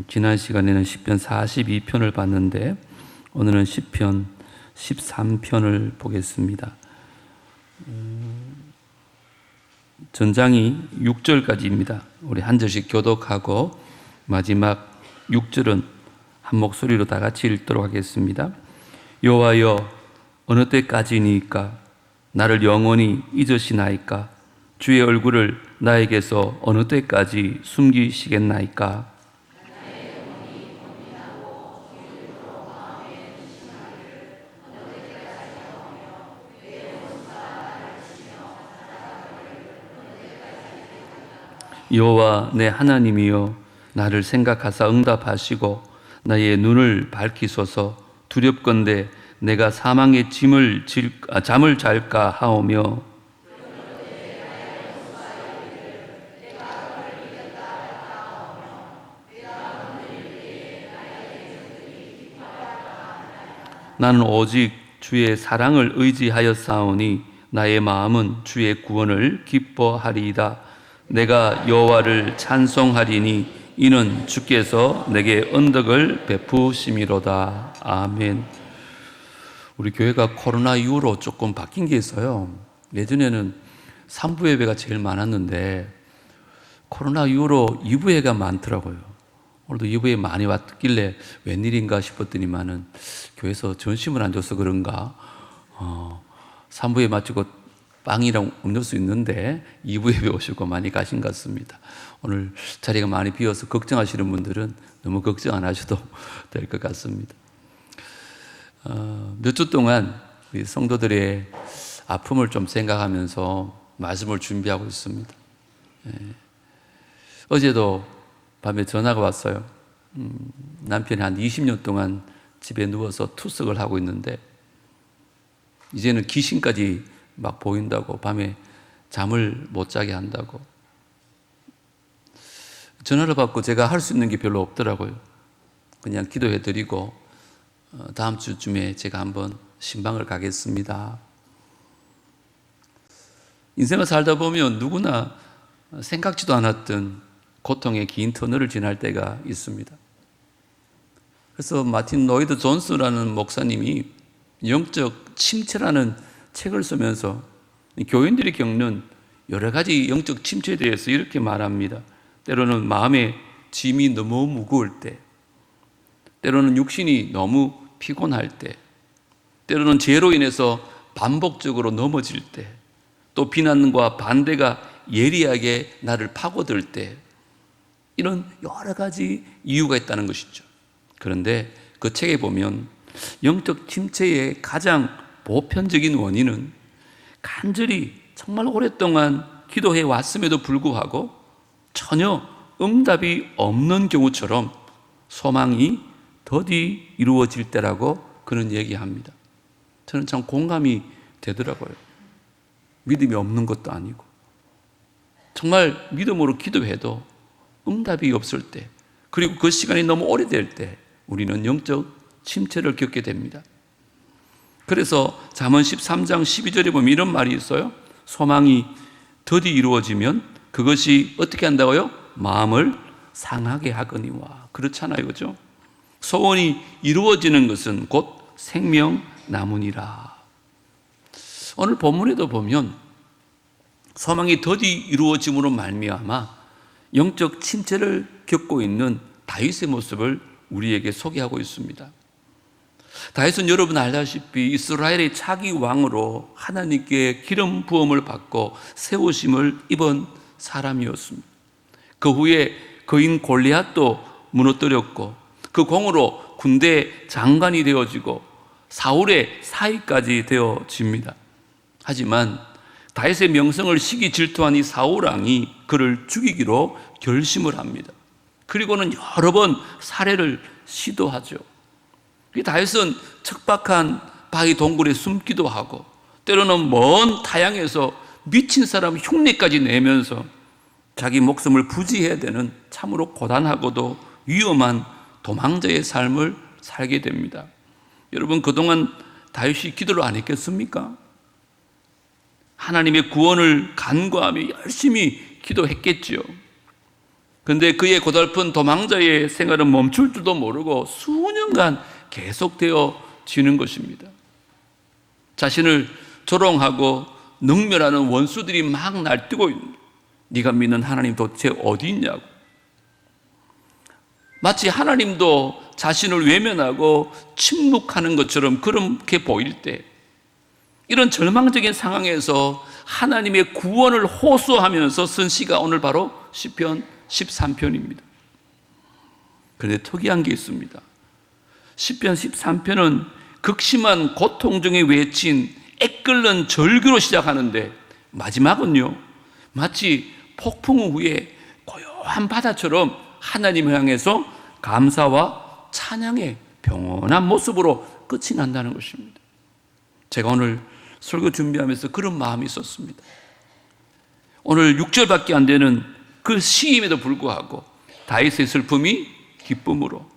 지난 시간에는 시편 42편을 봤는데 오늘은 시편 13편을 보겠습니다. 전장이 6절까지입니다. 우리 한 절씩 교독하고 마지막 6절은 한 목소리로 다 같이 읽도록 하겠습니다. 여호와여, 어느 때까지니까 나를 영원히 잊으시나이까? 주의 얼굴을 나에게서 어느 때까지 숨기시겠나이까? 여호와 내 하나님이여, 나를 생각하사 응답하시고 나의 눈을 밝히소서. 두렵건대 내가 사망의 잠을 잘까 하오며 나는 오직 주의 사랑을 의지하였사오니 나의 마음은 주의 구원을 기뻐하리이다. 내가 여호와를 찬송하리니 이는 주께서 내게 언덕을 베푸심이로다. 아멘. 우리 교회가 코로나 이후로 조금 바뀐 게 있어요. 예전에는 3부 예배가 제일 많았는데 코로나 이후로 2부 예배가 많더라고요. 오늘도 2부에 많이 왔길래 웬일인가 싶었더니만은 교회에서 전심을 안 줘서 그런가 3부에 마치고 빵이랑 음료수 있는데 2부 예배 오시고 많이 가신 것 같습니다. 오늘 자리가 많이 비어서 걱정하시는 분들은 너무 걱정 안 하셔도 될 것 같습니다. 몇 주 동안 우리 성도들의 아픔을 좀 생각하면서 말씀을 준비하고 있습니다. 어제도 밤에 전화가 왔어요. 남편이 한 20년 동안 집에 누워서 투석을 하고 있는데 이제는 귀신까지 막 보인다고, 밤에 잠을 못 자게 한다고. 전화를 받고 제가 할 수 있는 게 별로 없더라고요. 그냥 기도해드리고 다음 주쯤에 제가 한번 신방을 가겠습니다. 인생을 살다 보면 누구나 생각지도 않았던 고통의 긴 터널을 지날 때가 있습니다. 그래서 마틴 로이드 존스라는 목사님이 영적 침체라는 책을 쓰면서 교인들이 겪는 여러 가지 영적 침체에 대해서 이렇게 말합니다. 때로는 마음의 짐이 너무 무거울 때, 때로는 육신이 너무 피곤할 때, 때로는 죄로 인해서 반복적으로 넘어질 때, 또 비난과 반대가 예리하게 나를 파고들 때, 이런 여러 가지 이유가 있다는 것이죠. 그런데 그 책에 보면 영적 침체의 가장 보편적인 원인은 간절히 정말 오랫동안 기도해 왔음에도 불구하고 전혀 응답이 없는 경우처럼 소망이 더디 이루어질 때라고 그는 얘기합니다. 저는 참 공감이 되더라고요. 믿음이 없는 것도 아니고 정말 믿음으로 기도해도 응답이 없을 때, 그리고 그 시간이 너무 오래될 때 우리는 영적 침체를 겪게 됩니다. 그래서 잠언 13장 12절에 보면 이런 말이 있어요. 소망이 더디 이루어지면 그것이 어떻게 한다고요? 마음을 상하게 하거니와. 그렇잖아요, 그죠? 소원이 이루어지는 것은 곧 생명나무니라. 오늘 본문에도 보면 소망이 더디 이루어짐으로 말미암아 영적 침체를 겪고 있는 다윗의 모습을 우리에게 소개하고 있습니다. 다윗은 여러분 알다시피 이스라엘의 차기 왕으로 하나님께 기름 부음을 받고 세우심을 입은 사람이었습니다. 그 후에 그인 골리앗도 무너뜨렸고 그 공으로 군대 장관이 되어지고 사울의 사위까지 되어집니다. 하지만 다윗의 명성을 시기 질투한 이 사울 왕이 그를 죽이기로 결심을 합니다. 그리고는 여러 번 살해를 시도하죠. 다윗은 척박한 바위 동굴에 숨기도 하고 때로는 먼 타향에서 미친 사람 흉내까지 내면서 자기 목숨을 부지해야 되는 참으로 고단하고도 위험한 도망자의 삶을 살게 됩니다. 여러분, 그동안 다윗이 기도를 안 했겠습니까? 하나님의 구원을 간구하며 열심히 기도했겠지요. 그런데 그의 고달픈 도망자의 생활은 멈출 줄도 모르고 수년간 계속되어지는 것입니다. 자신을 조롱하고 능멸하는 원수들이 막 날뛰고 있는, 네가 믿는 하나님 도대체 어디 있냐고. 마치 하나님도 자신을 외면하고 침묵하는 것처럼 그렇게 보일 때, 이런 절망적인 상황에서 하나님의 구원을 호소하면서 쓴 시가 오늘 바로 시편 13편입니다. 그런데 특이한 게 있습니다. 시편 13편은 극심한 고통 중에 외친 애끓는 절규로 시작하는데 마지막은요, 마치 폭풍 후에 고요한 바다처럼 하나님을 향해서 감사와 찬양의 평온한 모습으로 끝이 난다는 것입니다. 제가 오늘 설교 준비하면서 그런 마음이 있었습니다. 오늘 6절밖에 안 되는 그 시임에도 불구하고 다윗의 슬픔이 기쁨으로,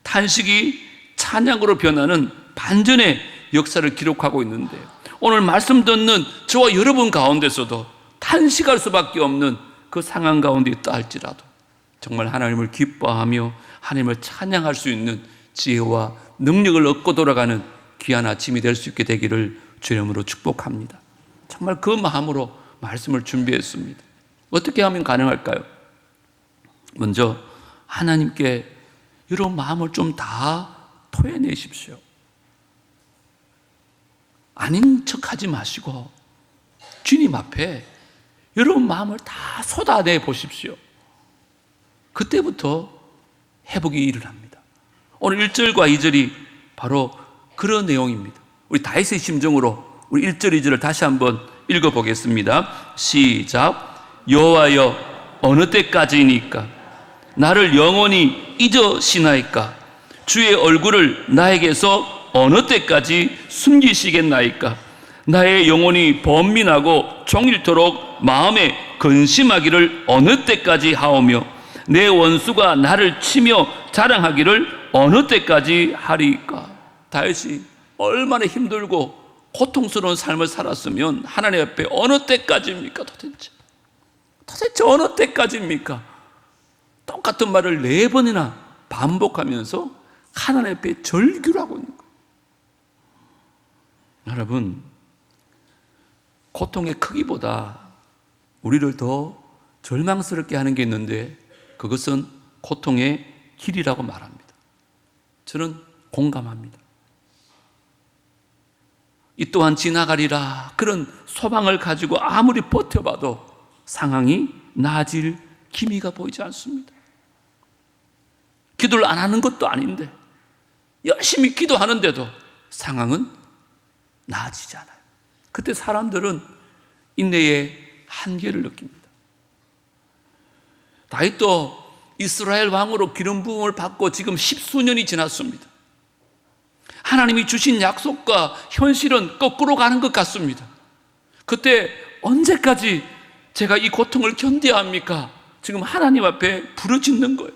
탄식이 찬양으로 변하는 반전의 역사를 기록하고 있는데, 오늘 말씀 듣는 저와 여러분 가운데서도 탄식할 수밖에 없는 그 상황 가운데 있다 할지라도 정말 하나님을 기뻐하며 하나님을 찬양할 수 있는 지혜와 능력을 얻고 돌아가는 귀한 아침이 될 수 있게 되기를 주의 이름으로 축복합니다. 정말 그 마음으로 말씀을 준비했습니다. 어떻게 하면 가능할까요? 먼저 하나님께 이런 마음을 좀 다 토해내십시오. 아닌 척하지 마시고 주님 앞에 여러분 마음을 다 쏟아내 보십시오. 그때부터 회복이 일어납니다. 오늘 1절과 2절이 바로 그런 내용입니다. 우리 다윗의 심정으로 우리 1절, 2절을 다시 한번 읽어보겠습니다. 시작. 여호와여, 어느 때까지이니까 나를 영원히 잊으시나이까? 주의 얼굴을 나에게서 어느 때까지 숨기시겠나이까? 나의 영혼이 번민하고 종일토록 마음에 근심하기를 어느 때까지 하오며 내 원수가 나를 치며 자랑하기를 어느 때까지 하리까? 다윗이 얼마나 힘들고 고통스러운 삶을 살았으면 하나님 앞에 어느 때까지입니까? 도대체 어느 때까지입니까? 똑같은 말을 4번이나 반복하면서 하나님 앞에 절규를 하고 있는 거예요. 여러분, 고통의 크기보다 우리를 더 절망스럽게 하는 게 있는데 그것은 고통의 길이라고 말합니다. 저는 공감합니다. 이 또한 지나가리라, 그런 소망을 가지고 아무리 버텨봐도 상황이 나아질 기미가 보이지 않습니다. 기도를 안 하는 것도 아닌데 열심히 기도하는데도 상황은 나아지지 않아요. 그때 사람들은 인내의 한계를 느낍니다. 다윗도 이스라엘 왕으로 기름 부음을 받고 지금 10수년이 지났습니다. 하나님이 주신 약속과 현실은 거꾸로 가는 것 같습니다. 그때 언제까지 제가 이 고통을 견뎌야 합니까? 지금 하나님 앞에 부르짖는 거예요.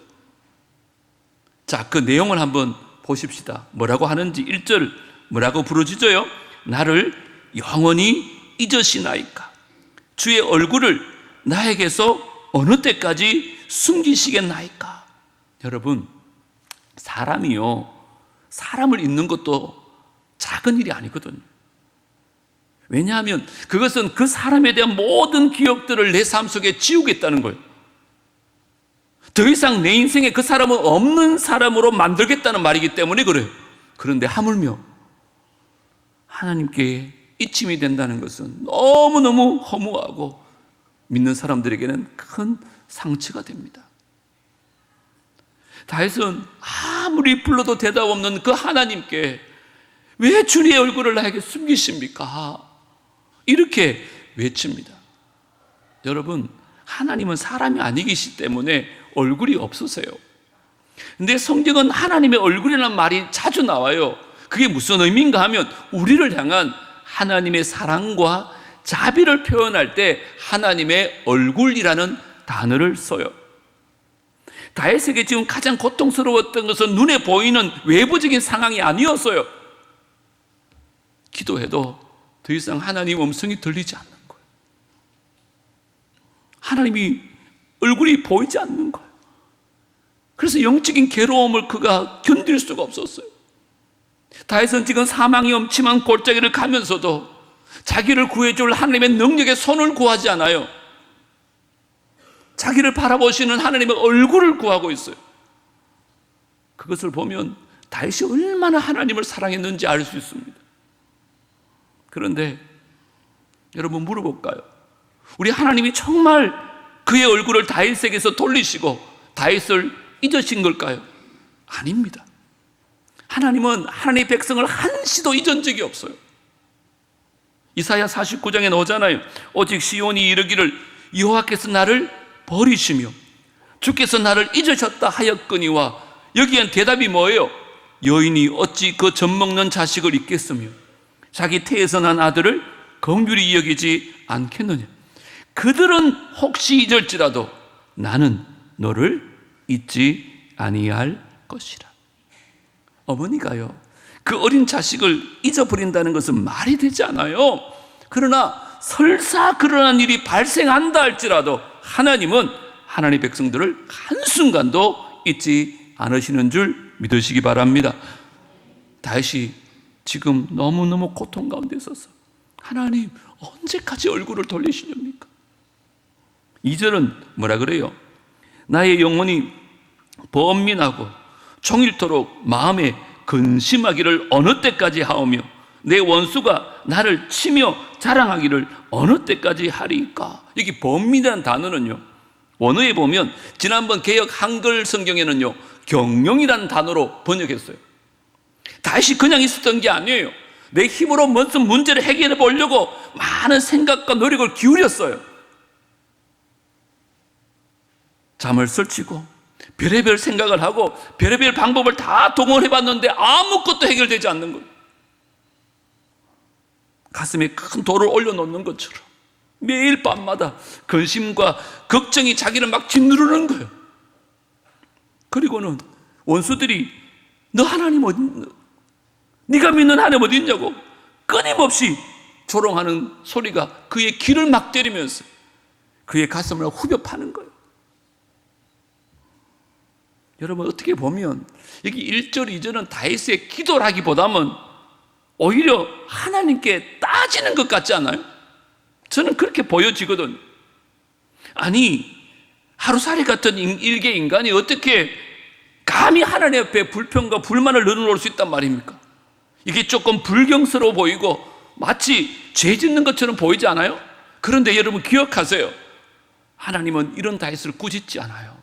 자, 그 내용을 한번 보십시다. 뭐라고 하는지 1절 뭐라고 부르짖어요? 나를 영원히 잊으시나이까? 주의 얼굴을 나에게서 어느 때까지 숨기시겠나이까? 여러분, 사람이요, 사람을 잊는 것도 작은 일이 아니거든요. 왜냐하면 그것은 그 사람에 대한 모든 기억들을 내 삶 속에 지우겠다는 거예요. 더 이상 내 인생에 그 사람은 없는 사람으로 만들겠다는 말이기 때문에 그래요. 그런데 하물며 하나님께 잊힘이 된다는 것은 너무너무 허무하고 믿는 사람들에게는 큰 상처가 됩니다. 다윗은 아무리 불러도 대답 없는 그 하나님께 왜 주님의 얼굴을 나에게 숨기십니까? 이렇게 외칩니다. 여러분, 하나님은 사람이 아니기 때문에 얼굴이 없으세요. 근데 성경은 하나님의 얼굴이라는 말이 자주 나와요. 그게 무슨 의미인가 하면 우리를 향한 하나님의 사랑과 자비를 표현할 때 하나님의 얼굴이라는 단어를 써요. 다윗에게 지금 가장 고통스러웠던 것은 눈에 보이는 외부적인 상황이 아니었어요. 기도해도 더 이상 하나님 음성이 들리지 않는 거예요. 하나님이 얼굴이 보이지 않는 거예요. 그래서 영적인 괴로움을 그가 견딜 수가 없었어요. 다윗은 지금 사망이 엄침한 골짜기를 가면서도 자기를 구해줄 하나님의 능력의 손을 구하지 않아요. 자기를 바라보시는 하나님의 얼굴을 구하고 있어요. 그것을 보면 다윗이 얼마나 하나님을 사랑했는지 알 수 있습니다. 그런데 여러분 물어볼까요? 우리 하나님이 정말 그의 얼굴을 다윗에게서 돌리시고 다윗을 잊으신 걸까요? 아닙니다. 하나님은 하나님의 백성을 한시도 잊은 적이 없어요. 이사야 49장에 나오잖아요. 오직 시온이 이르기를 여호와께서 나를 버리시며 주께서 나를 잊으셨다 하였거니와, 여기엔 대답이 뭐예요? 여인이 어찌 그 젖먹는 자식을 잊겠으며 자기 태에서 난 아들을 긍휼히 여기지 않겠느냐. 그들은 혹시 잊을지라도 나는 너를 잊지 아니할 것이라. 어머니가요, 그 어린 자식을 잊어버린다는 것은 말이 되지 않아요. 그러나 설사 그러한 일이 발생한다 할지라도 하나님은 하나님의 백성들을 한순간도 잊지 않으시는 줄 믿으시기 바랍니다. 다윗이 지금 너무너무 고통 가운데 있어서 하나님 언제까지 얼굴을 돌리시렵니까? 2절은 뭐라 그래요? 나의 영혼이 번민하고 종일토록 마음에 근심하기를 어느 때까지 하오며 내 원수가 나를 치며 자랑하기를 어느 때까지 하리까? 여기 번민이라는 단어는요, 원어에 보면 지난번 개역 한글 성경에는요 경영이라는 단어로 번역했어요. 다시 그냥 있었던 게 아니에요. 내 힘으로 무슨 문제를 해결해 보려고 많은 생각과 노력을 기울였어요. 잠을 설치고 별의별 생각을 하고 별의별 방법을 다 동원해 봤는데 아무것도 해결되지 않는 거예요. 가슴에 큰 돌을 올려놓는 것처럼 매일 밤마다 근심과 걱정이 자기를 막 짓누르는 거예요. 그리고는 원수들이 너 하나님 어디 있냐, 네가 믿는 하나님 어디 있냐고 끊임없이 조롱하는 소리가 그의 귀를 막 때리면서 그의 가슴을 후벼 파는 거예요. 여러분 어떻게 보면 여기 1절 2절은 다윗의 기도라기보다는 오히려 하나님께 따지는 것 같지 않아요? 저는 그렇게 보여지거든요. 아니 하루살이 같은 일개 인간이 어떻게 감히 하나님 앞에 불평과 불만을 늘어놓을 수 있단 말입니까? 이게 조금 불경스러워 보이고 마치 죄 짓는 것처럼 보이지 않아요? 그런데 여러분 기억하세요. 하나님은 이런 다윗을 꾸짖지 않아요.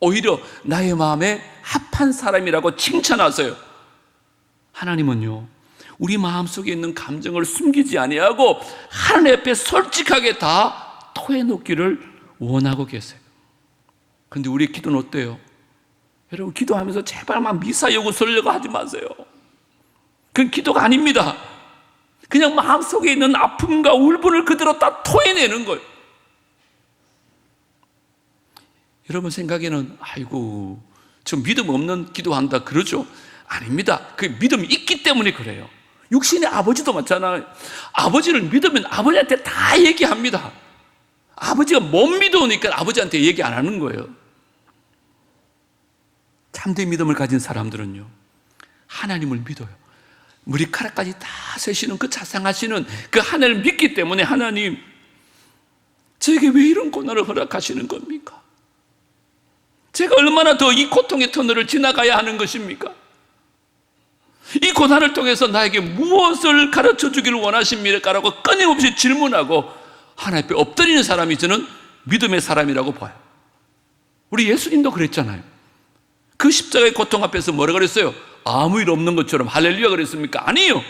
오히려 나의 마음에 합한 사람이라고 칭찬하세요. 하나님은요 우리 마음속에 있는 감정을 숨기지 아니하고 하나님 앞에 솔직하게 다 토해놓기를 원하고 계세요. 그런데 우리의 기도는 어때요? 여러분 기도하면서 제발 막 미사 요구 설려고 하지 마세요. 그건 기도가 아닙니다. 그냥 마음속에 있는 아픔과 울분을 그대로 다 토해내는 거예요. 여러분 생각에는 아이고 저 믿음 없는 기도한다 그러죠? 아닙니다. 그 믿음이 있기 때문에 그래요. 육신의 아버지도 맞잖아요. 아버지를 믿으면 아버지한테 다 얘기합니다. 아버지가 못 믿으니까 아버지한테 얘기 안 하는 거예요. 참된 믿음을 가진 사람들은요 하나님을 믿어요. 머리카락까지 다 세시는 그 자상하시는 그 하나님을 믿기 때문에 하나님 저에게 왜 이런 고난을 허락하시는 겁니까? 제가 얼마나 더 이 고통의 터널을 지나가야 하는 것입니까? 이 고난을 통해서 나에게 무엇을 가르쳐 주기를 원하십니까? 라고 끊임없이 질문하고 하나님 앞에 엎드리는 사람이 저는 믿음의 사람이라고 봐요. 우리 예수님도 그랬잖아요. 그 십자가의 고통 앞에서 뭐라 그랬어요? 아무 일 없는 것처럼 할렐루야 그랬습니까? 아니에요.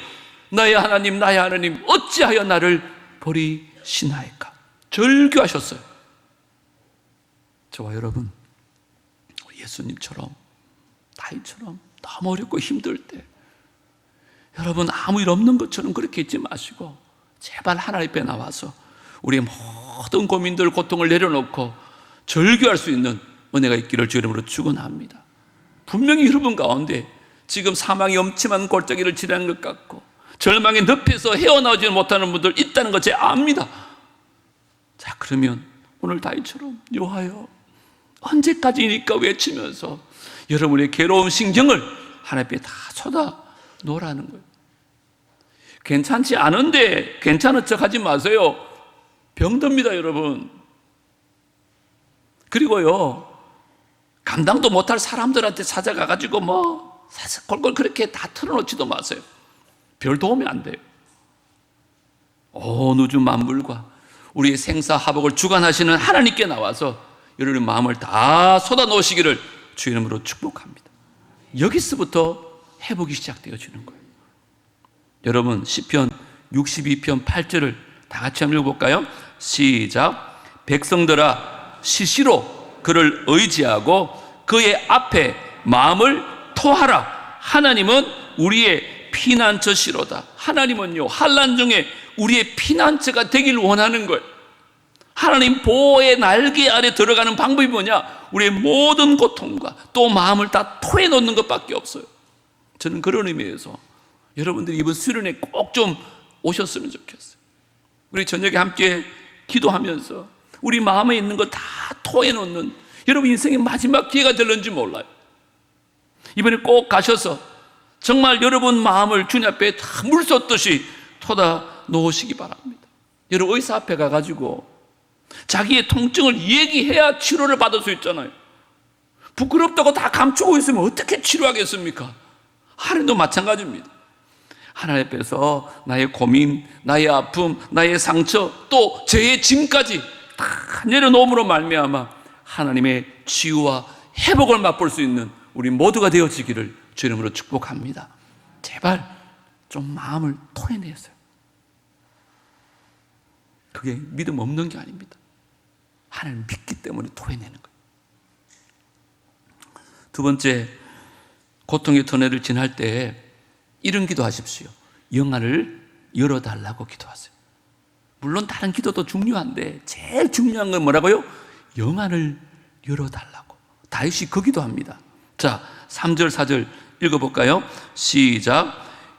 나의 하나님 나의 하나님 어찌하여 나를 버리시나이까? 절규하셨어요. 저와 여러분 예수님처럼 다윗처럼 너무 어렵고 힘들 때 여러분 아무 일 없는 것처럼 그렇게 있지 마시고 제발 하나님 앞에 나와서 우리의 모든 고민들 고통을 내려놓고 절규할 수 있는 은혜가 있기를 주의 이름으로 축원합니다. 분명히 여러분 가운데 지금 사망이 엄침한 골짜기를 지나는 것 같고 절망의 늪에서 헤어나오지 못하는 분들 있다는 거 제가 압니다. 자 그러면 오늘 다윗처럼 여호와여 언제까지니까 외치면서 여러분의 괴로운 신경을 하나님 앞에 다 쏟아 놓으라는 거예요. 괜찮지 않은데 괜찮은 척 하지 마세요. 병듭니다, 여러분. 그리고요, 감당도 못할 사람들한테 찾아가가지고 꼴꼴 그렇게 다 털어놓지도 마세요. 별 도움이 안 돼요. 온 우주 만물과 우리의 생사화복을 주관하시는 하나님께 나와서 여러분의 마음을 다 쏟아놓으시기를 주의 이름으로 축복합니다. 여기서부터 회복이 시작되어지는 거예요. 여러분, 시편 62편 8절을 다 같이 한번 읽어볼까요? 시작. 백성들아 시시로 그를 의지하고 그의 앞에 마음을 토하라. 하나님은 우리의 피난처시로다. 하나님은요, 환난 중에 우리의 피난처가 되길 원하는 거예요. 하나님 보호의 날개 아래 들어가는 방법이 뭐냐? 우리의 모든 고통과 또 마음을 다 토해놓는 것밖에 없어요. 저는 그런 의미에서 여러분들이 이번 수련회 꼭 좀 오셨으면 좋겠어요. 우리 저녁에 함께 기도하면서 우리 마음에 있는 거 다 토해놓는, 여러분 인생의 마지막 기회가 될는지 몰라요. 이번에 꼭 가셔서 정말 여러분 마음을 주님 앞에 다 물 쏟듯이 쏟아 놓으시기 바랍니다. 여러분 의사 앞에 가가지고 자기의 통증을 얘기해야 치료를 받을 수 있잖아요. 부끄럽다고 다 감추고 있으면 어떻게 치료하겠습니까? 하나님도 마찬가지입니다. 하나님 앞에서 나의 고민, 나의 아픔, 나의 상처, 또 죄의 짐까지 다 내려놓음으로 말미암아 하나님의 치유와 회복을 맛볼 수 있는 우리 모두가 되어지기를 주의 이름으로 축복합니다. 제발 좀 마음을 토해내세요. 그게 믿음 없는 게 아닙니다. 하나님 믿기 때문에 토해내는 거예요. 두 번째, 고통의 터널을 지날 때 이런 기도하십시오. 영안을 열어달라고 기도하세요. 물론 다른 기도도 중요한데 제일 중요한 건 뭐라고요? 영안을 열어달라고. 다윗이 그 기도합니다. 자, 3절 4절 읽어볼까요? 시작.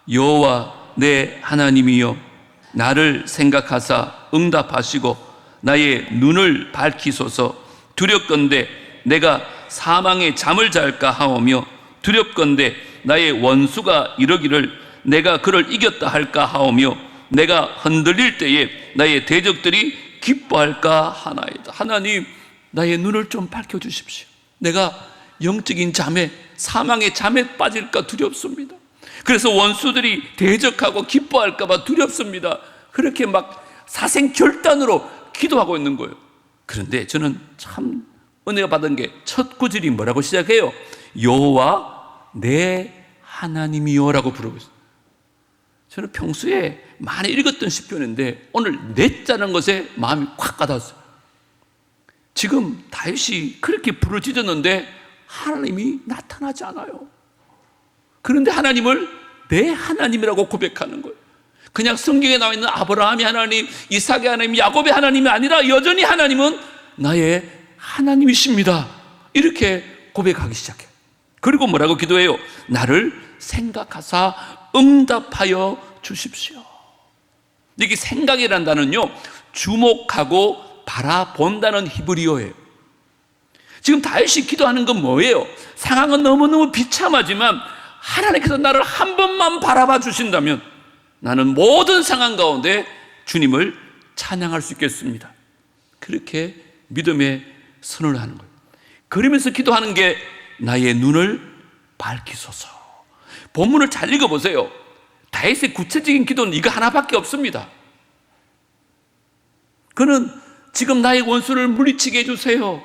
여호와 내 하나님이여 나를 생각하사 응답하시고 나의 눈을 밝히소서. 두렵건대 내가 사망의 잠을 잘까 하오며 두렵건대 나의 원수가 이러기를 내가 그를 이겼다 할까 하오며 내가 흔들릴 때에 나의 대적들이 기뻐할까 하나이다. 하나님, 나의 눈을 좀 밝혀주십시오. 내가 영적인 잠에, 사망의 잠에 빠질까 두렵습니다. 그래서 원수들이 대적하고 기뻐할까 봐 두렵습니다. 그렇게 막 사생결단으로 기도하고 있는 거예요. 그런데 저는 참 은혜가 받은 게 첫 구절이 뭐라고 시작해요? 여호와 내 하나님이요라고 부르고 있어요. 저는 평소에 많이 읽었던 시편인데 오늘 넷자는 것에 마음이 확 가닿았어요. 지금 다윗이 그렇게 부르짖었는데 하나님이 나타나지 않아요. 그런데 하나님을 내 하나님이라고 고백하는 거예요. 그냥 성경에 나와 있는 아브라함의 하나님, 이삭의 하나님, 야곱의 하나님이 아니라 여전히 하나님은 나의 하나님이십니다. 이렇게 고백하기 시작해요. 그리고 뭐라고 기도해요? 나를 생각하사 응답하여 주십시오. 여기 생각이란 단어는요, 주목하고 바라본다는 히브리어예요. 지금 다윗이 기도하는 건 뭐예요? 상황은 너무너무 비참하지만 하나님께서 나를 한 번만 바라봐 주신다면 나는 모든 상황 가운데 주님을 찬양할 수 있겠습니다. 그렇게 믿음의 선언을 하는 거예요. 그러면서 기도하는 게 나의 눈을 밝히소서. 본문을 잘 읽어보세요. 다윗의 구체적인 기도는 이거 하나밖에 없습니다. 그는 지금 나의 원수를 물리치게 해주세요.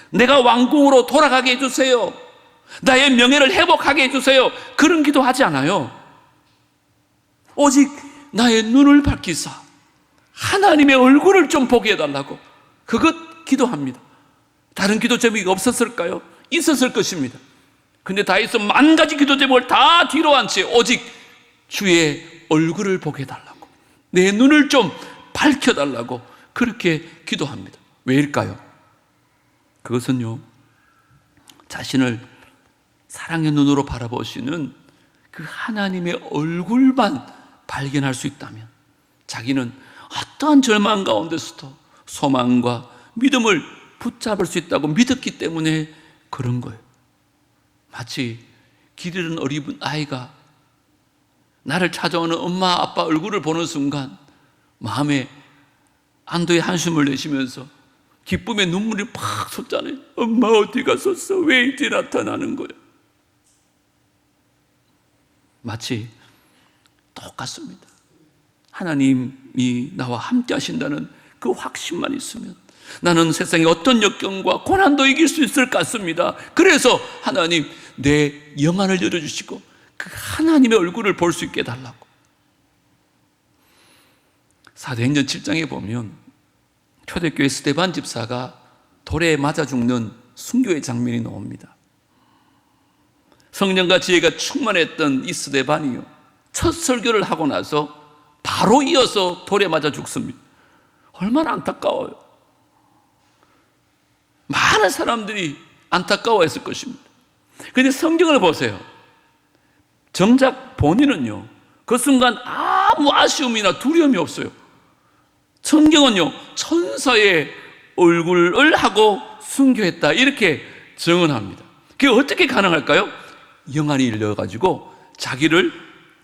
내가 왕궁으로 돌아가게 해주세요. 나의 명예를 회복하게 해주세요. 그런 기도하지 않아요. 오직 나의 눈을 밝히사 하나님의 얼굴을 좀 보게 해달라고 그것 기도합니다. 다른 기도 제목이 없었을까요? 있었을 것입니다. 근데 다윗은 만 가지 기도 제목을 다 뒤로 한 채 오직 주의 얼굴을 보게 해달라고, 내 눈을 좀 밝혀달라고 그렇게 기도합니다. 왜일까요? 그것은요, 자신을 사랑의 눈으로 바라보시는 그 하나님의 얼굴만 발견할 수 있다면 자기는 어떠한 절망 가운데서도 소망과 믿음을 붙잡을 수 있다고 믿었기 때문에 그런 거예요. 마치 길 잃은 어린 아이가 나를 찾아오는 엄마 아빠 얼굴을 보는 순간 마음에 안도의 한숨을 내쉬면서 기쁨의 눈물이 팍 솟잖아요. 엄마 어디 갔었어? 왜 이제 나타나는 거야? 마치 똑같습니다. 하나님이 나와 함께 하신다는 그 확신만 있으면 나는 세상의 어떤 역경과 고난도 이길 수 있을 것 같습니다. 그래서 하나님 내 영안을 열어주시고 그 하나님의 얼굴을 볼 수 있게 해달라고. 사도행전 7장에 보면 초대교회 스데반 집사가 돌에 맞아 죽는 순교의 장면이 나옵니다. 성령과 지혜가 충만했던 이 스데반이요, 첫 설교를 하고 나서 바로 이어서 돌에 맞아 죽습니다. 얼마나 안타까워요. 많은 사람들이 안타까워했을 것입니다. 그런데 성경을 보세요. 정작 본인은요, 그 순간 아무 아쉬움이나 두려움이 없어요. 성경은요, 천사의 얼굴을 하고 순교했다 이렇게 증언합니다. 그게 어떻게 가능할까요? 영안이 열려가지고 자기를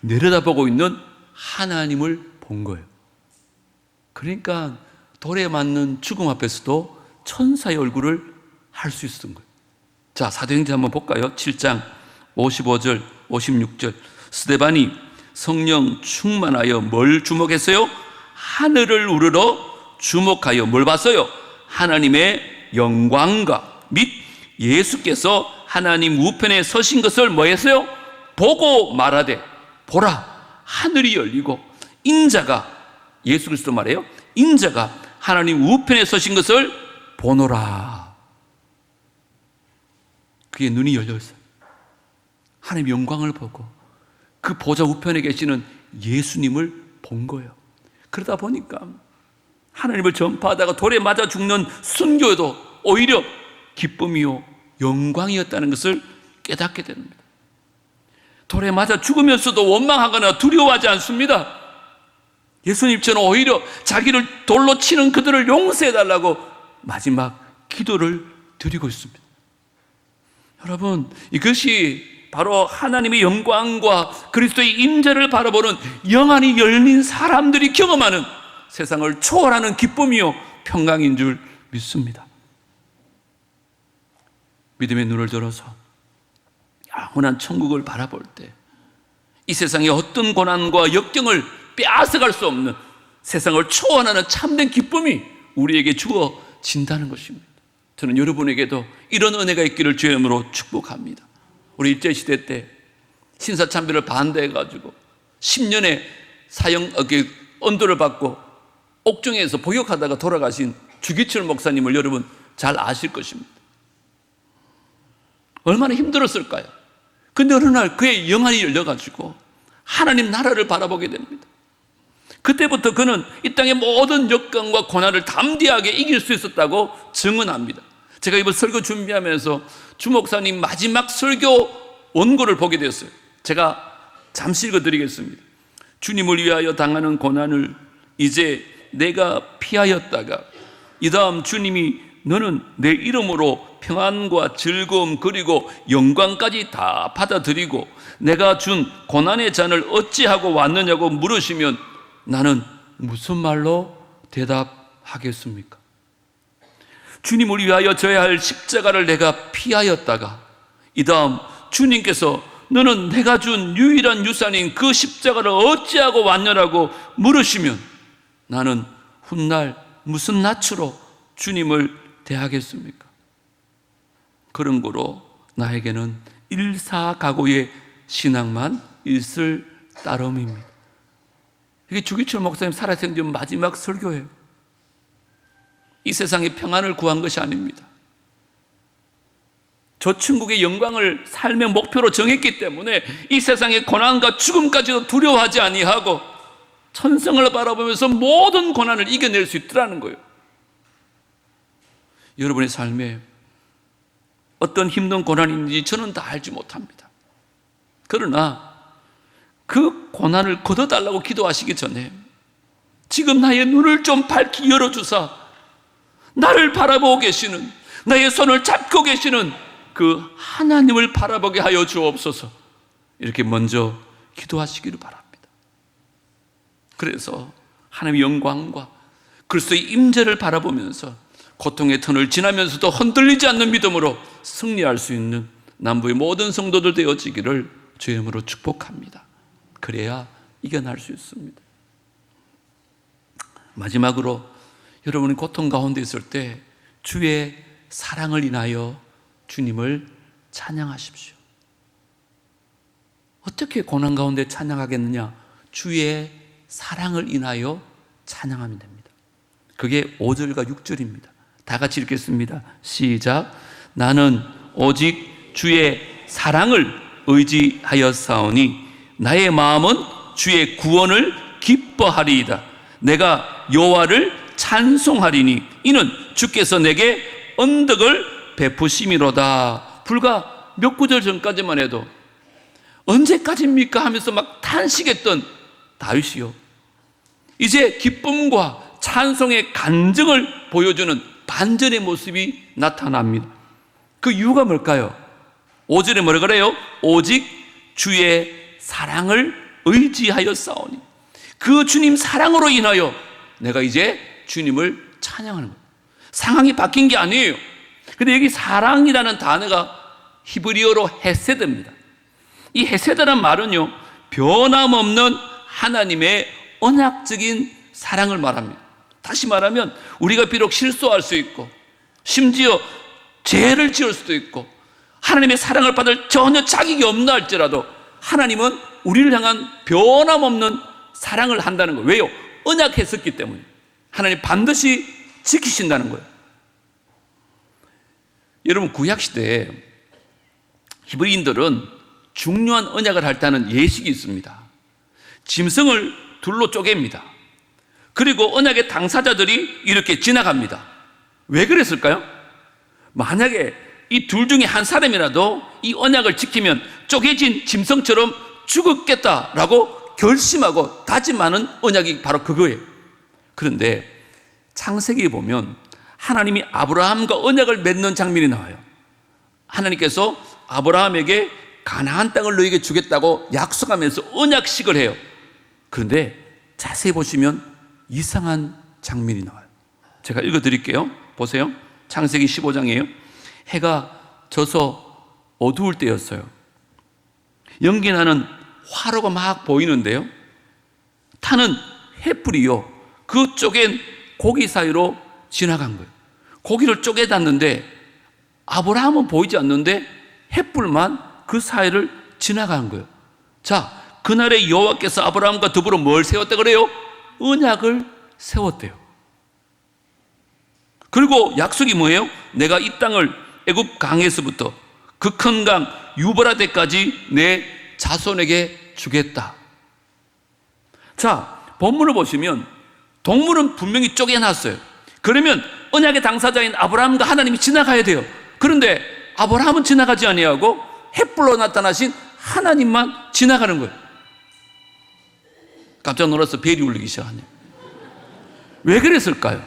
내려다보고 있는 하나님을 본 거예요. 그러니까 돌에 맞는 죽음 앞에서도 천사의 얼굴을 할 수 있었던 거예요. 자, 사도행전 한번 볼까요? 7장 55절 56절. 스데반이 성령 충만하여 뭘 주목했어요? 하늘을 우러러 주목하여 뭘 봤어요? 하나님의 영광과 및 예수께서 하나님 우편에 서신 것을 뭐 했어요? 보고 말하되, 보라, 하늘이 열리고 인자가, 예수 그리스도 말해요, 인자가 하나님 우편에 서신 것을 보노라. 그의 눈이 열렸어요. 하나님의 영광을 보고 그 보좌 우편에 계시는 예수님을 본 거예요. 그러다 보니까 하나님을 전파하다가 돌에 맞아 죽는 순교도 오히려 기쁨이요 영광이었다는 것을 깨닫게 됩니다. 돌에 맞아 죽으면서도 원망하거나 두려워하지 않습니다. 예수님처럼 오히려 자기를 돌로 치는 그들을 용서해달라고 마지막 기도를 드리고 있습니다. 여러분, 이것이 바로 하나님의 영광과 그리스도의 임재를 바라보는 영안이 열린 사람들이 경험하는 세상을 초월하는 기쁨이요 평강인 줄 믿습니다. 믿음의 눈을 들어서 영원한 천국을 바라볼 때 이 세상의 어떤 고난과 역경을 빼앗아갈 수 없는 세상을 초월하는 참된 기쁨이 우리에게 주어진다는 것입니다. 저는 여러분에게도 이런 은혜가 있기를 주의 이름으로 축복합니다. 우리 일제시대 때 신사참배를 반대해가지고 10년의 언도를 받고 옥중에서 보육하다가 돌아가신 주기철 목사님을 여러분 잘 아실 것입니다. 얼마나 힘들었을까요? 근데 어느 날 그의 영안이 열려가지고 하나님 나라를 바라보게 됩니다. 그때부터 그는 이 땅의 모든 역경과 고난을 담대하게 이길 수 있었다고 증언합니다. 제가 이번 설교 준비하면서 주 목사님 마지막 설교 원고를 보게 되었어요. 제가 잠시 읽어드리겠습니다. 주님을 위하여 당하는 고난을 이제 내가 피하였다가 이 다음 주님이 너는 내 이름으로 평안과 즐거움 그리고 영광까지 다 받아들이고 내가 준 고난의 잔을 어찌하고 왔느냐고 물으시면 나는 무슨 말로 대답하겠습니까? 주님을 위하여 져야 할 십자가를 내가 피하였다가 이 다음 주님께서 너는 내가 준 유일한 유산인 그 십자가를 어찌하고 왔느냐고 물으시면 나는 훗날 무슨 낯으로 주님을 대하겠습니까? 그런 거로 나에게는 일사각오의 신앙만 있을 따름입니다. 이게 주기철 목사님 살아생전 마지막 설교예요. 이 세상의 평안을 구한 것이 아닙니다. 저 천국의 영광을 삶의 목표로 정했기 때문에 이 세상의 고난과 죽음까지도 두려워하지 아니하고 천성을 바라보면서 모든 고난을 이겨낼 수 있더라는 거예요. 여러분의 삶에 어떤 힘든 고난인지 저는 다 알지 못합니다. 그러나 그 고난을 걷어달라고 기도하시기 전에 지금 나의 눈을 좀 밝히 열어주사 나를 바라보고 계시는, 나의 손을 잡고 계시는 그 하나님을 바라보게 하여 주옵소서. 이렇게 먼저 기도하시기를 바랍니다. 그래서 하나님의 영광과 그리스도의 임재를 바라보면서 고통의 터널을 지나면서도 흔들리지 않는 믿음으로 승리할 수 있는 남부의 모든 성도들 되어지기를 주의 이름으로 축복합니다. 그래야 이겨낼 수 있습니다. 마지막으로 여러분이 고통 가운데 있을 때 주의 사랑을 인하여 주님을 찬양하십시오. 어떻게 고난 가운데 찬양하겠느냐? 주의 사랑을 인하여 찬양하면 됩니다. 그게 5절과 6절입니다. 다 같이 읽겠습니다. 시작. 나는 오직 주의 사랑을 의지하였사오니 나의 마음은 주의 구원을 기뻐하리이다. 내가 여호와를 찬송하리니 이는 주께서 내게 언덕을 베푸심이로다. 불과 몇 구절 전까지만 해도 언제까지입니까 하면서 막 탄식했던 다윗이요, 이제 기쁨과 찬송의 간증을 보여주는 반전의 모습이 나타납니다. 그 이유가 뭘까요? 5절에 뭐라 그래요? 오직 주의 사랑을 의지하였사오니, 그 주님 사랑으로 인하여 내가 이제 주님을 찬양하는 거예요. 상황이 바뀐 게 아니에요. 근데 여기 사랑이라는 단어가 히브리어로 헤세드입니다. 이 헤세드란 말은요, 변함없는 하나님의 언약적인 사랑을 말합니다. 다시 말하면 우리가 비록 실수할 수 있고 심지어 죄를 지을 수도 있고 하나님의 사랑을 받을 전혀 자격이 없나 할지라도 하나님은 우리를 향한 변함없는 사랑을 한다는 거예요. 왜요? 언약했었기 때문에. 하나님 반드시 지키신다는 거예요. 여러분, 구약시대에 히브리인들은 중요한 언약을 할 때는 예식이 있습니다. 짐승을 둘로 쪼갭니다. 그리고 언약의 당사자들이 이렇게 지나갑니다. 왜 그랬을까요? 만약에 이 둘 중에 한 사람이라도 이 언약을 지키면 쪼개진 짐승처럼 죽었겠다라고 결심하고 다짐하는 언약이 바로 그거예요. 그런데 창세기에 보면 하나님이 아브라함과 언약을 맺는 장면이 나와요. 하나님께서 아브라함에게 가나안 땅을 너에게 주겠다고 약속하면서 언약식을 해요. 그런데 자세히 보시면 이상한 장면이 나와요. 제가 읽어드릴게요. 보세요. 창세기 15장이에요. 해가 져서 어두울 때였어요. 연기나는 화로가 막 보이는데요, 타는 횃불이요, 그 쪼갠 고기 사이로 지나간 거예요. 고기를 쪼개놨는데 아브라함은 보이지 않는데 횃불만 그 사이를 지나간 거예요. 자, 그날에 여호와께서 아브라함과 더불어 뭘 세웠다 그래요? 언약을 세웠대요. 그리고 약속이 뭐예요? 내가 이 땅을 애굽 강에서부터 그 큰 강 유브라데까지 내 자손에게 주겠다. 자, 본문을 보시면 동물은 분명히 쪼개놨어요. 그러면 언약의 당사자인 아브라함과 하나님이 지나가야 돼요. 그런데 아브라함은 지나가지 아니하고 횃불로 나타나신 하나님만 지나가는 거예요. 깜짝 놀라서 벨이 울리기 시작하네요. 왜 그랬을까요?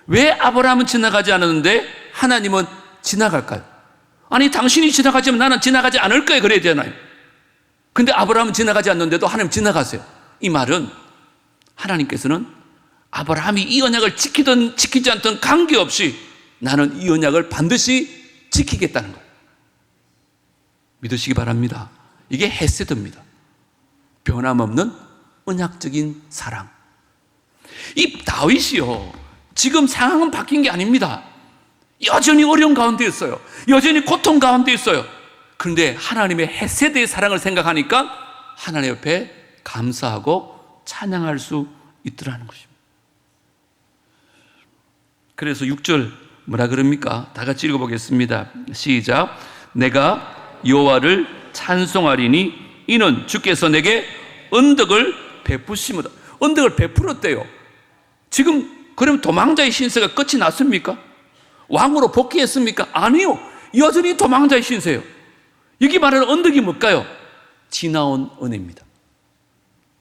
왜 아브라함은 지나가지 않았는데 하나님은 지나갈까요? 아니, 당신이 지나가지만 나는 지나가지 않을 거예요, 그래야 되나요? 근데 아브라함은 지나가지 않는데도 하나님 지나가세요. 이 말은 하나님께서는 아브라함이 이 언약을 지키든 지키지 않든 관계없이 나는 이 언약을 반드시 지키겠다는 거예요. 믿으시기 바랍니다. 이게 헤세드입니다. 변함없는 언약적인 사랑. 이 다윗이요, 지금 상황은 바뀐 게 아닙니다. 여전히 어려운 가운데 있어요. 여전히 고통 가운데 있어요. 그런데 하나님의 헤세드의 사랑을 생각하니까 하나님 옆에 감사하고 찬양할 수 있더라는 것입니다. 그래서 6절 뭐라 그럽니까? 다 같이 읽어보겠습니다. 시작. 내가 여호와를 찬송하리니 이는 주께서 내게 언덕을 베푸심이다. 언덕을 베풀었대요. 지금 그럼 도망자의 신세가 끝이 났습니까? 왕으로 복귀했습니까? 아니요. 여전히 도망자의 신세예요. 여기 말하는 언덕이 뭘까요? 지나온 은혜입니다.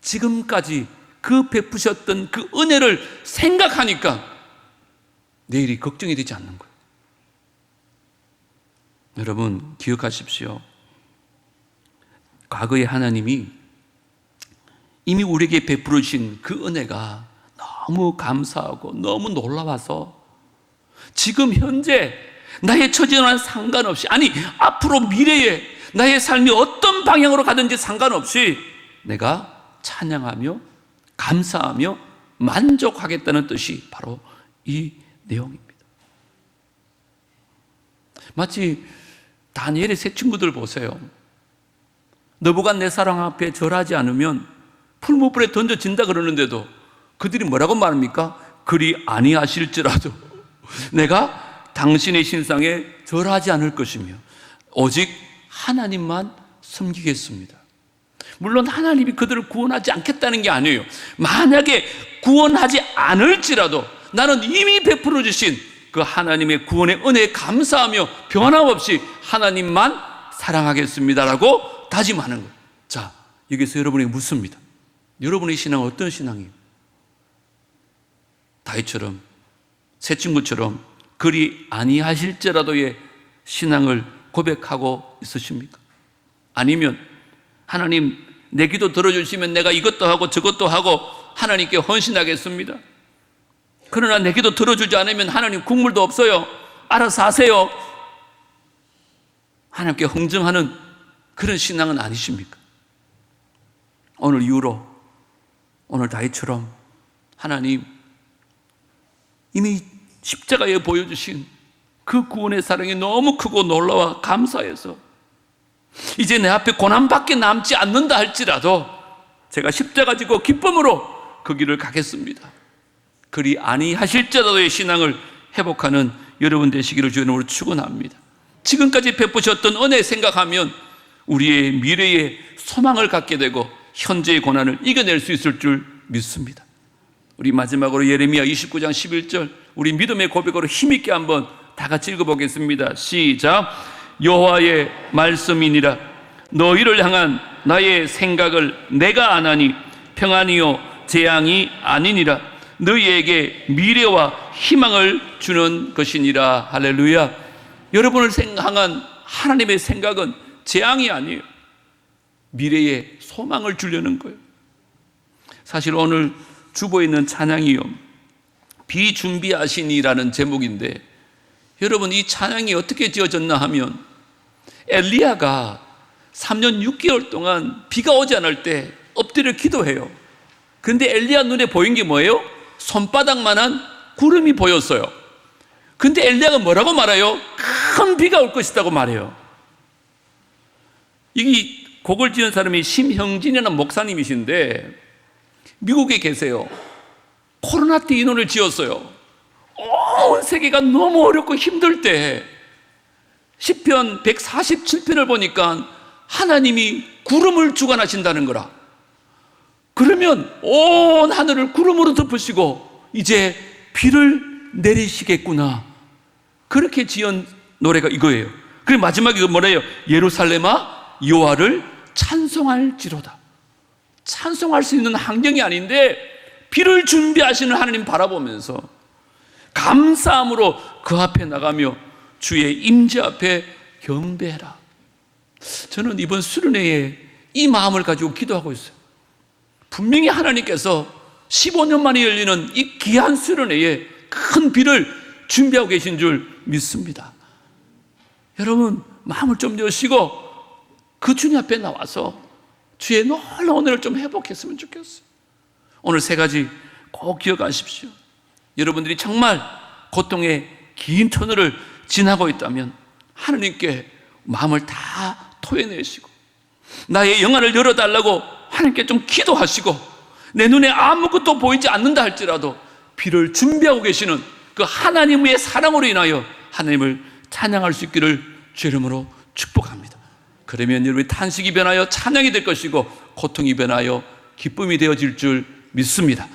지금까지 그 베푸셨던 그 은혜를 생각하니까 내일이 걱정이 되지 않는 거예요. 여러분 기억하십시오. 과거에 하나님이 이미 우리에게 베풀어 주신 그 은혜가 너무 감사하고 너무 놀라워서 지금 현재 나의 처지와는 상관없이, 아니 앞으로 미래에 나의 삶이 어떤 방향으로 가든지 상관없이 내가 찬양하며 감사하며 만족하겠다는 뜻이 바로 이 내용입니다. 마치 다니엘의 세 친구들 보세요. 느부갓네살 앞에 절하지 않으면 풀무불에 던져진다 그러는데도 그들이 뭐라고 말합니까? 그리 아니하실지라도 내가 당신의 신상에 절하지 않을 것이며 오직 하나님만 섬기겠습니다. 물론 하나님이 그들을 구원하지 않겠다는 게 아니에요. 만약에 구원하지 않을지라도 나는 이미 베풀어 주신 그 하나님의 구원의 은혜에 감사하며 변함없이 하나님만 사랑하겠습니다라고 다짐하는 거예요. 자, 여기서 여러분에게 묻습니다. 여러분의 신앙은 어떤 신앙이에요? 다윗처럼, 새 친구처럼 그리 아니하실지라도의 신앙을 고백하고 있으십니까? 아니면 하나님 내 기도 들어주시면 내가 이것도 하고 저것도 하고 하나님께 헌신하겠습니다. 그러나 내 기도 들어주지 않으면 하나님 국물도 없어요. 알아서 하세요. 하나님께 흥정하는 그런 신앙은 아니십니까? 오늘 이후로 오늘 다윗처럼 하나님 이미 십자가에 보여주신 그 구원의 사랑이 너무 크고 놀라워 감사해서 이제 내 앞에 고난밖에 남지 않는다 할지라도 제가 십자가 지고 기쁨으로 그 길을 가겠습니다. 그리 아니하실지라도의 신앙을 회복하는 여러분 되시기를 주의 이름으로 축원합니다. 지금까지 베푸셨던 은혜 생각하면 우리의 미래에 소망을 갖게 되고 현재의 고난을 이겨낼 수 있을 줄 믿습니다. 우리 마지막으로 예레미야 29장 11절 우리 믿음의 고백으로 힘있게 한번 다 같이 읽어보겠습니다. 시작. 여호와의 말씀이니라. 너희를 향한 나의 생각을 내가 아나니 평안이요 재앙이 아니니라. 너희에게 미래와 희망을 주는 것이니라. 할렐루야. 여러분을 향한 하나님의 생각은 재앙이 아니에요. 미래에 소망을 주려는 거예요. 사실 오늘 주보에 있는 찬양이요 비준비하시니라는 제목인데 여러분 이 찬양이 어떻게 지어졌나 하면 엘리야가 3년 6개월 동안 비가 오지 않을 때 엎드려 기도해요. 그런데 엘리야 눈에 보인 게 뭐예요? 손바닥만한 구름이 보였어요. 근데 엘리야가 뭐라고 말해요? 큰 비가 올 것이라고 말해요. 이 곡을 지은 사람이 심형진이라는 목사님이신데 미국에 계세요. 코로나 때 이 노래를 지었어요. 온 세계가 너무 어렵고 힘들 때 시편 147편을 보니까 하나님이 구름을 주관하신다는 거라. 그러면 온 하늘을 구름으로 덮으시고 이제 비를 내리시겠구나. 그렇게 지은 노래가 이거예요. 그리고 마지막에 뭐래요? 예루살렘아 여호와를 찬송할지로다. 찬송할 수 있는 환경이 아닌데 비를 준비하시는 하나님 바라보면서 감사함으로 그 앞에 나가며 주의 임재 앞에 경배해라. 저는 이번 수련회에 이 마음을 가지고 기도하고 있어요. 분명히 하나님께서 15년 만에 열리는 이 귀한 수련회에 큰 비를 준비하고 계신 줄 믿습니다. 여러분 마음을 좀 여시고 그 주님 앞에 나와서 주의 놀라운 은혜를 좀 회복했으면 좋겠어요. 오늘 세 가지 꼭 기억하십시오. 여러분들이 정말 고통의 긴 터널을 지나고 있다면 하나님께 마음을 다 토해내시고 나의 영안을 열어달라고 하나님께 좀 기도하시고 내 눈에 아무것도 보이지 않는다 할지라도 비를 준비하고 계시는 그 하나님의 사랑으로 인하여 하나님을 찬양할 수 있기를 주의 이름으로 축복합니다. 그러면 여러분의 탄식이 변하여 찬양이 될 것이고 고통이 변하여 기쁨이 되어질 줄 믿습니다.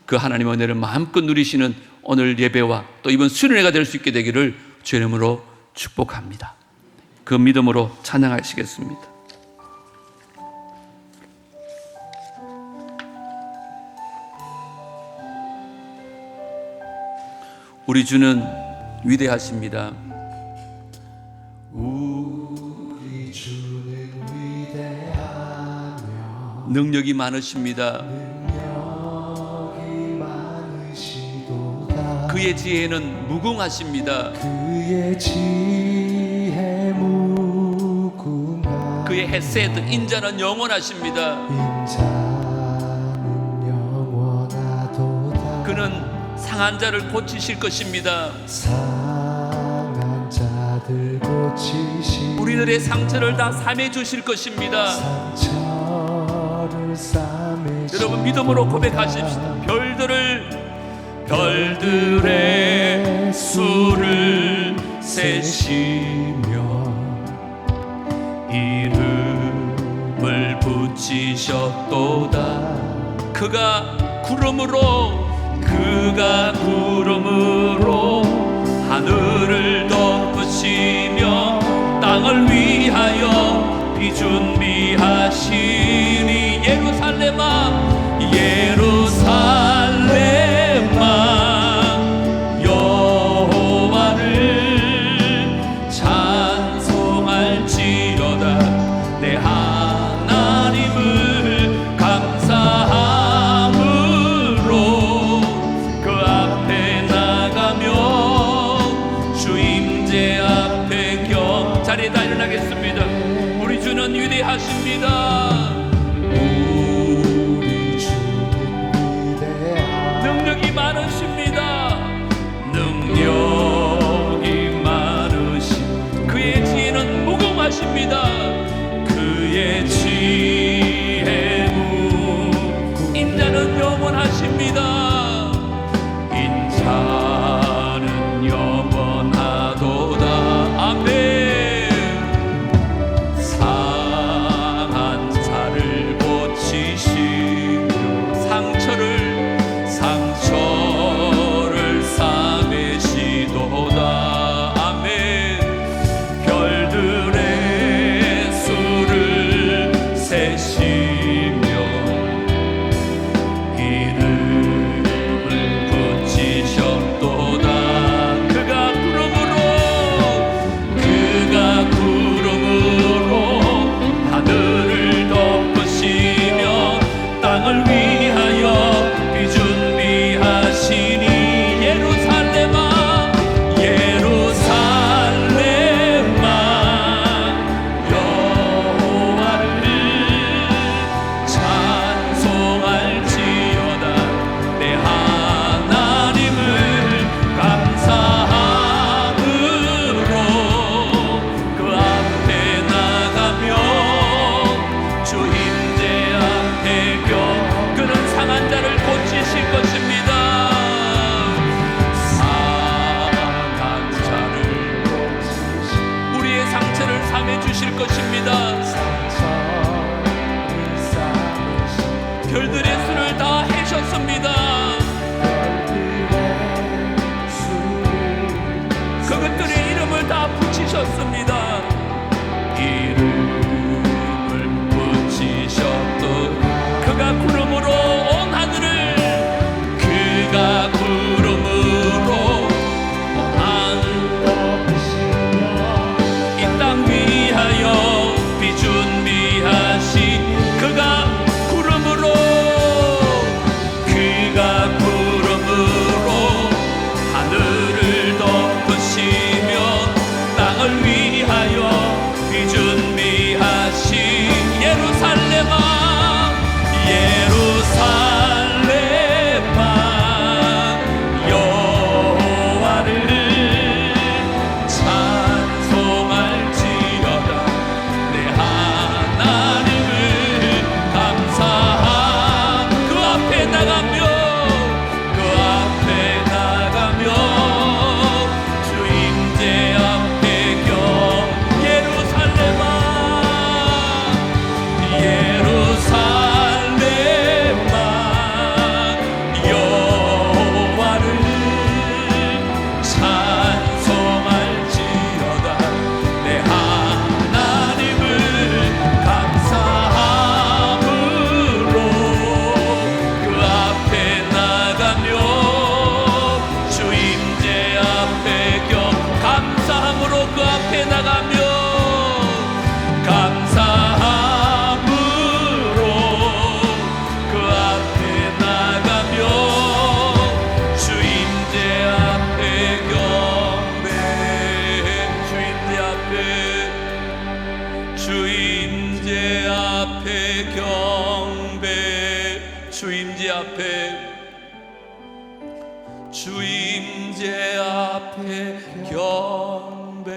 그 하나님의 은혜를 마음껏 누리시는 오늘 예배와 또 이번 수련회가 될 수 있게 되기를 주의 이름으로 축복합니다. 그 믿음으로 찬양하시겠습니다. 우리 주는 위대하십니다. 우리 주는 위대하며 능력이 많으십니다. 능력이 많으시도다. 그의 지혜는 무궁하십니다. 그의 지혜 무궁하. 그의 헤세드 인자는 영원하십니다. 인자는 영원하도다. 그는 상한 자를 고치실 것입니다. 상한 자들 고치시. 우리들의 상처를 다 삼해 주실 것입니다. 상처를 싸매. 여러분 믿음으로 고백하십시다. 별들의 수를 세시며 이름을 붙이셨도다. 그가 구름으로 하늘을 덮으시며 땅을 위하여 비 준비하시니 예루살렘아 여호와를 찬송할지어다. 내 하나님을 감사함으로 그 앞에 나가며 주 임재 앞에 자리에 다 일어나겠습니다. 우리 주는 위대하십니다. 우리 주는 위대하. 능력이 많으십니다. 능력이 많으신 그의 지혜는 무궁하십니다. 그의 지혜 인자는 영원하십니다. 인자는 영원하도다. 아멘. 상한 자를 고치시며 상처를 싸매시도다. 아멘. 별들의 수를 세시며 이름을 붙이셨도다. 그가 구름으로 하늘을 덮으시며 땅을 위하여 비 준비하시니 예루살렘아 여호와를 찬송할지어다. 내 하나님을 감사함으로 그 앞에 나가며 주 임재 앞에 그는 상한 자를 고치실 것입니다. 상한 자를 우리의 상처를 삼해 주실 것입니다. 별들의 수를 다 해셨습니다. 그것들의 이름을 다 붙이셨습니다. 이름을 붙이셨던 그가 구름으로 온 하늘을 이 땅 위하여 비 준비하시 그가 구름으로 하늘을 덮으시며 땅을 위하여 비 준비하시 예루살렘아 여호와를 찬송할지어다. 내 하나님 주임제 앞에 경배, 주임제 앞에, 주임제 앞에 경배.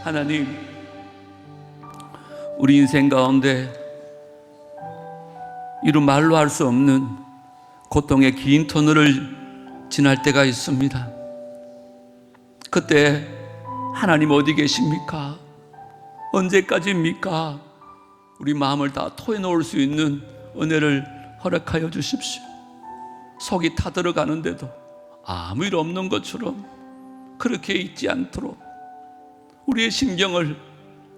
하나님, 우리 인생 가운데 이루 말로 할 수 없는 고통의 긴 터널을 지날 때가 있습니다. 그때 하나님 어디 계십니까? 언제까지입니까? 우리 마음을 다 토해놓을 수 있는 은혜를 허락하여 주십시오. 속이 타들어가는데도 아무 일 없는 것처럼 그렇게 있지 않도록 우리의 심경을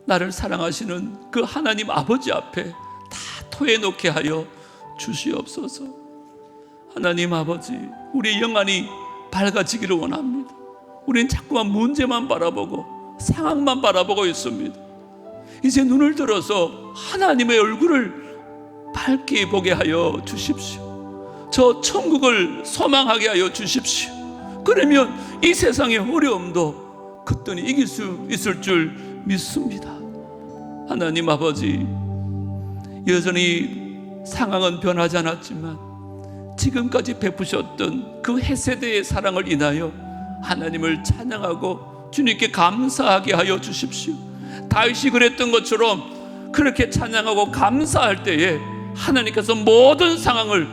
나를 사랑하시는 그 하나님 아버지 앞에 다 토해놓게 하여 주시옵소서. 하나님 아버지, 우리의 영안이 밝아지기를 원합니다. 우리는 자꾸만 문제만 바라보고 상황만 바라보고 있습니다. 이제 눈을 들어서 하나님의 얼굴을 밝게 보게 하여 주십시오. 저 천국을 소망하게 하여 주십시오. 그러면 이 세상의 어려움도 그때는 이길 수 있을 줄 믿습니다. 하나님 아버지, 여전히 상황은 변하지 않았지만 지금까지 베푸셨던 그 해세대의 사랑을 인하여 하나님을 찬양하고 주님께 감사하게 하여 주십시오. 다윗이 그랬던 것처럼 그렇게 찬양하고 감사할 때에 하나님께서 모든 상황을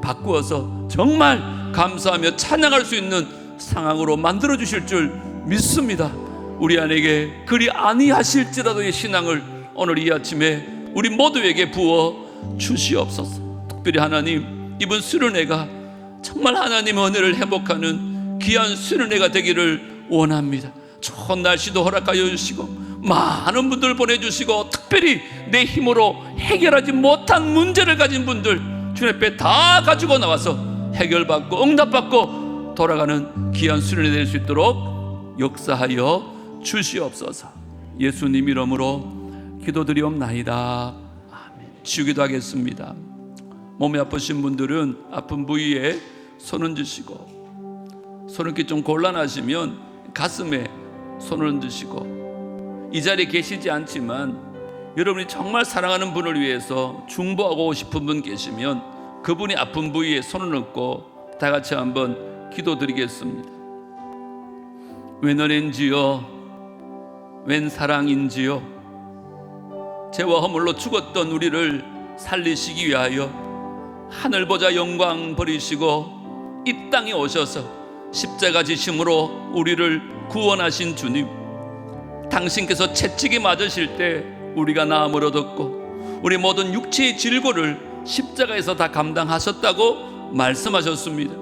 바꾸어서 정말 감사하며 찬양할 수 있는 상황으로 만들어 주실 줄 믿습니다. 우리 안에게 그리 아니하실지라도의 신앙을 오늘 이 아침에 우리 모두에게 부어 주시옵소서. 특별히 하나님, 이번 수련회가 정말 하나님의 은혜를 회복하는 귀한 수련회가 되기를 원합니다. 좋은 날씨도 허락하여 주시고 많은 분들 보내주시고, 특별히 내 힘으로 해결하지 못한 문제를 가진 분들 주님 앞에 다 가지고 나와서 해결받고 응답받고 돌아가는 귀한 수련회 될 수 있도록 역사하여 주시옵소서. 예수님 이름으로 기도드리옵나이다. 아멘. 치우기도 하겠습니다. 몸이 아프신 분들은 아픈 부위에 손을 얹으시고, 손을 이렇게 좀 곤란하시면 가슴에 손을 얹으시고, 이 자리에 계시지 않지만 여러분이 정말 사랑하는 분을 위해서 중보하고 싶은 분 계시면 그분이 아픈 부위에 손을 얹고 다 같이 한번 기도드리겠습니다. 웬 은혜인지요, 웬 사랑인지요, 죄와 허물로 죽었던 우리를 살리시기 위하여 하늘 보좌 영광 버리시고 이 땅에 오셔서 십자가 지심으로 우리를 구원하신 주님, 당신께서 채찍에 맞으실 때 우리가 나음을 얻었고 우리 모든 육체의 질고를 십자가에서 다 감당하셨다고 말씀하셨습니다.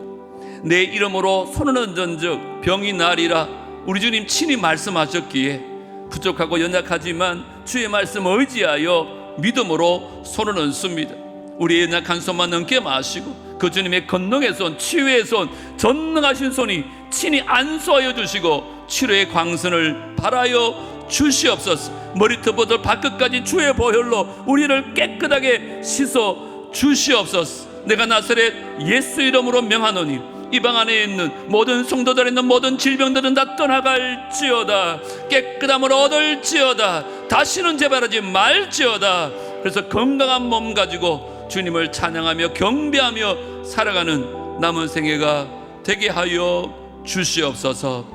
내 이름으로 손을 얹은즉 병이 나리라 우리 주님 친히 말씀하셨기에 부족하고 연약하지만 주의 말씀 의지하여 믿음으로 손을 얹습니다. 우리의 연약한 손만 넘게 마시고 그 주님의 권능의 손, 치유의 손, 전능하신 손이 친히 안수하여 주시고 치료의 광선을 발하여 주시옵소서. 머리부터 발끝까지 주의 보혈로 우리를 깨끗하게 씻어 주시옵소서. 내가 나사렛 예수 이름으로 명하노니 이 방 안에 있는 모든 성도들에 있는 모든 질병들은 다 떠나갈지어다. 깨끗함을 얻을지어다. 다시는 재발하지 말지어다. 그래서 건강한 몸 가지고 주님을 찬양하며 경배하며 살아가는 남은 생애가 되게 하여 주시옵소서.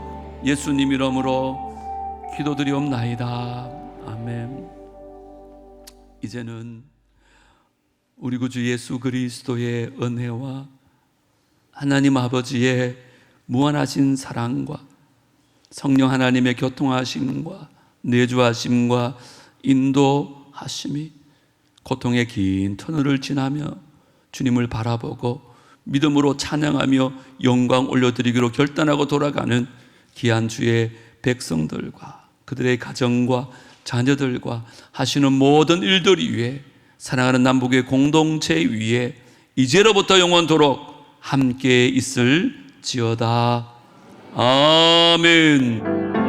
예수님 이름으로 기도드리옵나이다. 아멘. 이제는 우리 구주 예수 그리스도의 은혜와 하나님 아버지의 무한하신 사랑과 성령 하나님의 교통하심과 내주하심과 인도하심이 고통의 긴 터널을 지나며 주님을 바라보고 믿음으로 찬양하며 영광 올려드리기로 결단하고 돌아가는 귀한 주의 백성들과 그들의 가정과 자녀들과 하시는 모든 일들 위에 사랑하는 남북의 공동체 위에 이제로부터 영원토록 함께 있을지어다. 아멘.